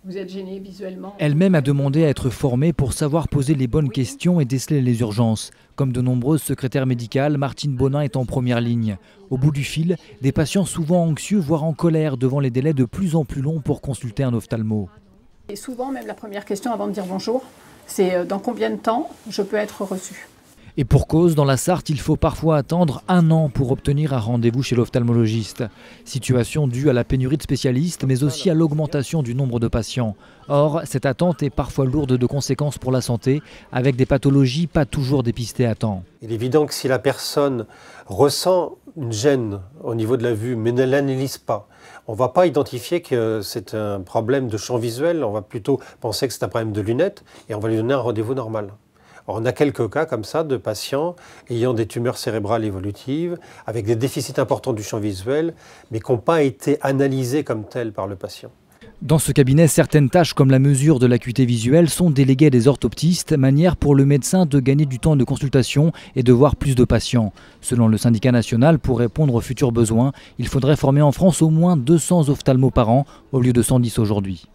Vous êtes gêné visuellement? Elle-même a demandé à être formée pour savoir poser les bonnes questions et déceler les urgences. Comme de nombreuses secrétaires médicales, Martine Bonin est en première ligne. Au bout du fil, des patients souvent anxieux, voire en colère devant les délais de plus en plus longs pour consulter un ophtalmo. Et souvent, même la première question avant de dire bonjour, c'est dans combien de temps je peux être reçu? Et pour cause, dans la Sarthe, il faut parfois attendre 1 an pour obtenir un rendez-vous chez l'ophtalmologiste. Situation due à la pénurie de spécialistes, mais aussi à l'augmentation du nombre de patients. Or, cette attente est parfois lourde de conséquences pour la santé, avec des pathologies pas toujours dépistées à temps. Il est évident que si la personne ressent une gêne au niveau de la vue, mais ne l'analyse pas, on ne va pas identifier que c'est un problème de champ visuel, on va plutôt penser que c'est un problème de lunettes et on va lui donner un rendez-vous normal. Alors, on a quelques cas comme ça de patients ayant des tumeurs cérébrales évolutives, avec des déficits importants du champ visuel, mais qui n'ont pas été analysés comme tels par le patient. Dans ce cabinet, certaines tâches comme la mesure de l'acuité visuelle sont déléguées à des orthoptistes, manière pour le médecin de gagner du temps de consultation et de voir plus de patients. Selon le syndicat national, pour répondre aux futurs besoins, il faudrait former en France au moins 200 ophtalmos par an, au lieu de 110 aujourd'hui.